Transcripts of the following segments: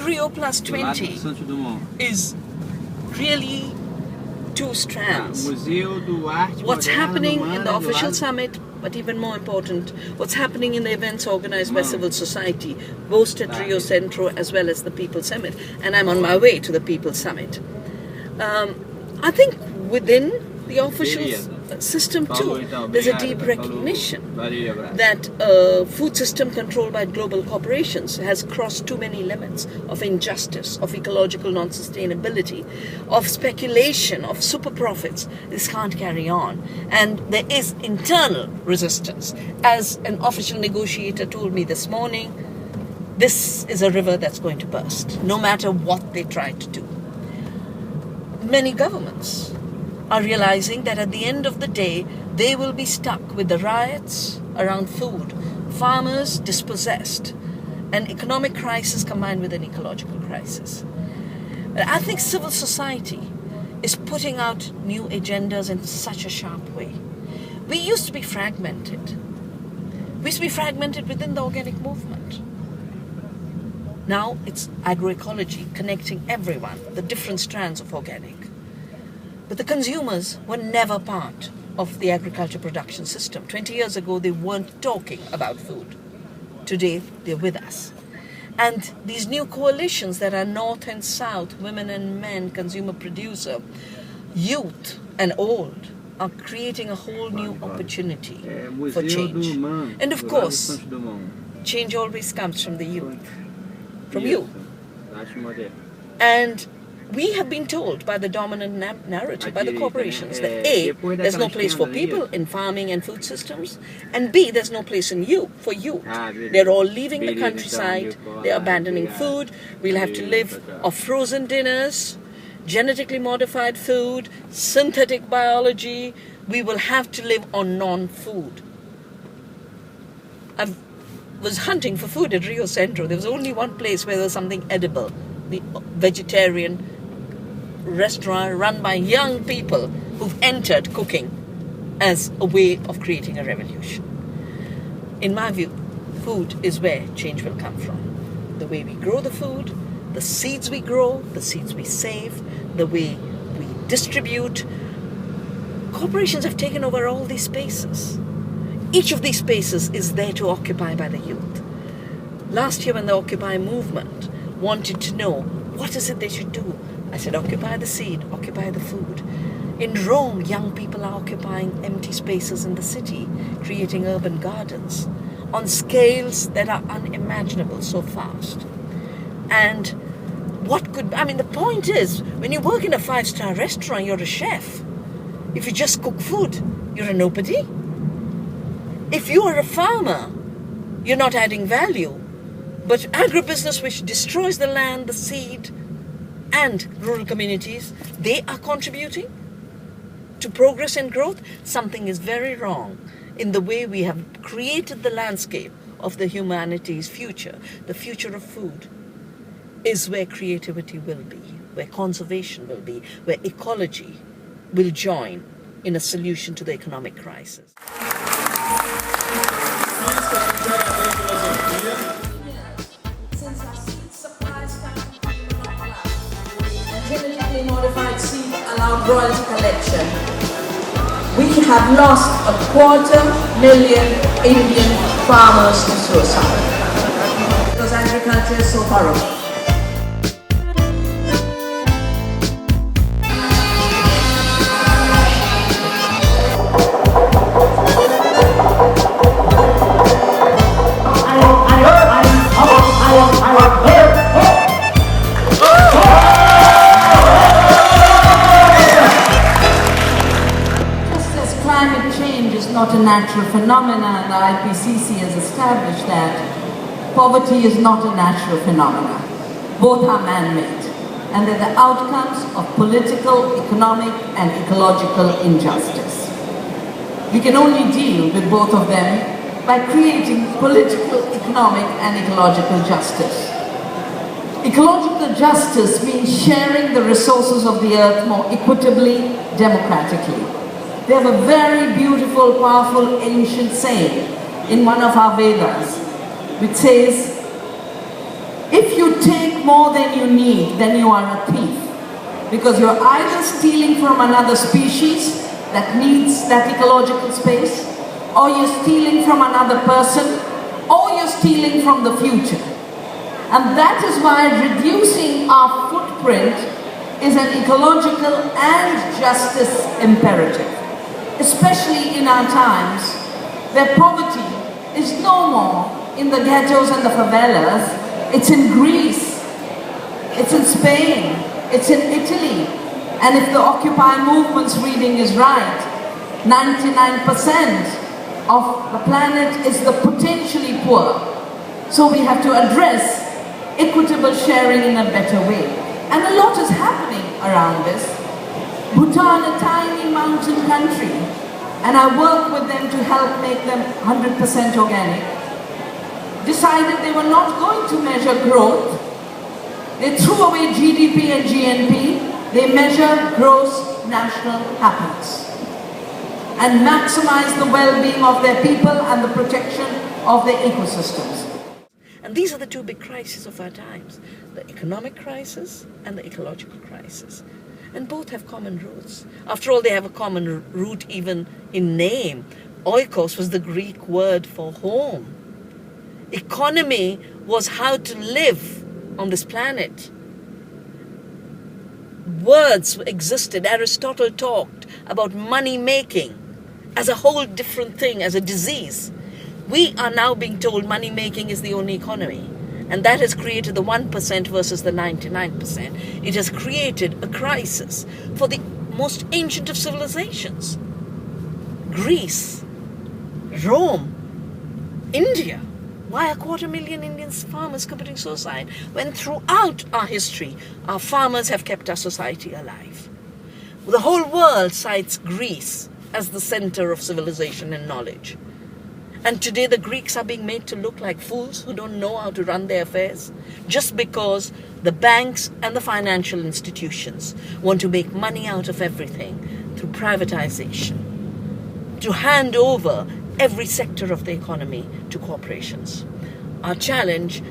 Rio Plus 20 is really two strands. What's happening in the official summit, but even more important, what's happening in the events organized by civil society, both at Rio Centro as well as the People's Summit. And I'm on my way to the People's Summit. I think within the official system too, there's a deep recognition that a food system controlled by global corporations has crossed too many limits of injustice, of ecological non-sustainability, of speculation, of super profits. This can't carry on. And there is internal resistance. As an official negotiator told me this morning, this is a river that's going to burst, no matter what they try to do. Many governments are realizing that at the end of the day, they will be stuck with the riots around food, farmers dispossessed, an economic crisis combined with an ecological crisis. I think civil society is putting out new agendas in such a sharp way. We used to be fragmented. We used to be fragmented within the organic movement. Now it's agroecology, connecting everyone, the different strands of organic. But the consumers were never part of the agriculture production system. 20 years ago, they weren't talking about food. Today, they're with us. And these new coalitions that are north and south, women and men, consumer producer, youth and old, are creating a whole new opportunity for change. And of course, change always comes from the youth, from you. And we have been told by the dominant narrative, by the corporations, that A, there's no place for people in farming and food systems, and B, there's no place for youth. They're all leaving the countryside, they're abandoning food, we'll have to live off frozen dinners, genetically modified food, synthetic biology, we will have to live on non-food. I was hunting for food at Rio Centro. There was only one place where there was something edible, the vegetarian restaurant run by young people who've entered cooking as a way of creating a revolution. In my view, food is where change will come from. The way we grow the food, the seeds we grow, the seeds we save, the way we distribute. Corporations have taken over all these spaces. Each of these spaces is there to occupy by the youth. Last year when the Occupy movement wanted to know what is it they should do, I said, occupy the seed, occupy the food. In Rome, young people are occupying empty spaces in the city, creating urban gardens on scales that are unimaginable so fast. And the point is, when you work in a 5-star restaurant, you're a chef. If you just cook food, you're a nobody. If you are a farmer, you're not adding value. But agribusiness, which destroys the land, the seed, and rural communities, they are contributing to progress and growth. Something is very wrong in the way we have created the landscape of the humanity's future. The future of food is where creativity will be, where conservation will be, where ecology will join in a solution to the economic crisis. Genetically modified seed allowed royalty collection. We have lost 250,000 Indian farmers to suicide because agriculture is so horrible. Not a natural phenomenon, and the IPCC has established that poverty is not a natural phenomenon. Both are man-made, and they're the outcomes of political, economic, and ecological injustice. We can only deal with both of them by creating political, economic, and ecological justice. Ecological justice means sharing the resources of the earth more equitably, democratically. We have a very beautiful, powerful, ancient saying in one of our Vedas, which says, if you take take more than you need, then you are a thief. Because you're either stealing from another species that needs that ecological space, or you're stealing from another person, or you're stealing from the future. And that is why reducing our footprint is an ecological and justice imperative, especially in our times where poverty is no more in the ghettos and the favelas. It's in Greece, it's in Spain, it's in Italy, and if the Occupy movement's reading is right, 99% of the planet is the potentially poor. So we have to address equitable sharing in a better way. And a lot is happening around this. Bhutan, a tiny mountain country, and I work with them to help make them 100% organic, decided they were not going to measure growth. They threw away GDP and GNP. They measure gross national happiness and maximize the well-being of their people and the protection of their ecosystems. And these are the two big crises of our times, the economic crisis and the ecological crisis. And both have common roots. After all, they have a common root even in name. Oikos was the Greek word for home. Economy was how to live on this planet. Words existed. Aristotle talked about money making as a whole different thing, as a disease. We are now being told money making is the only economy. And that has created the 1% versus the 99%. It has created a crisis for the most ancient of civilizations. Greece, Rome, India. Why are 250,000 Indian farmers committing suicide when throughout our history, our farmers have kept our society alive? The whole world cites Greece as the center of civilization and knowledge. And today the Greeks are being made to look like fools who don't know how to run their affairs, just because the banks and the financial institutions want to make money out of everything through privatization, to hand over every sector of the economy to corporations. Our challenge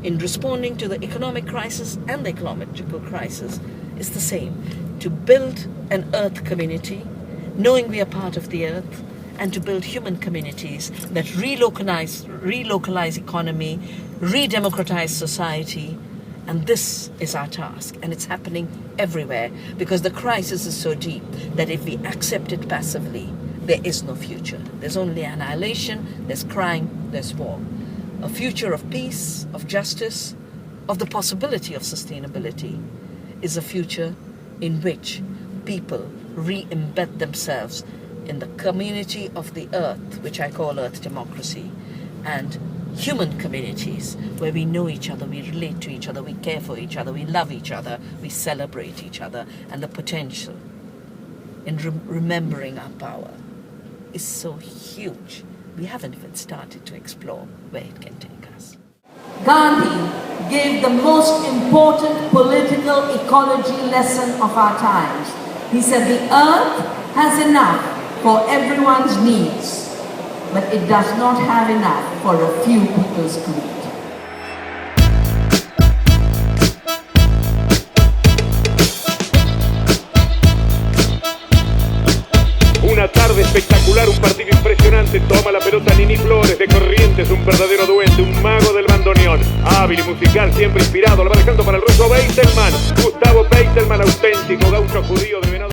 in responding to the economic crisis and the ecological crisis is the same: to build an earth community, knowing we are part of the earth, and to build human communities that relocalize economy, re-democratize society. And this is our task, and it's happening everywhere because the crisis is so deep that if we accept it passively, there is no future. There's only annihilation, there's crime, there's war. A future of peace, of justice, of the possibility of sustainability is a future in which people re-embed themselves in the community of the earth, which I call earth democracy, and human communities where we know each other, we relate to each other, we care for each other, we love each other, we celebrate each other, and the potential in remembering our power is so huge. We haven't even started to explore where it can take us. Gandhi gave the most important political ecology lesson of our times. He said the earth has enough for everyone's needs, but it does not have enough for a few people's greed. Una tarde espectacular, un partido impresionante. Toma la pelota Nini Flores de Corrientes, un verdadero duende, un mago del bandoneón. Hábil y musical, siempre inspirado. Lo va dejando para el ruso Beitelman. Gustavo Beitelman, auténtico gaucho judío de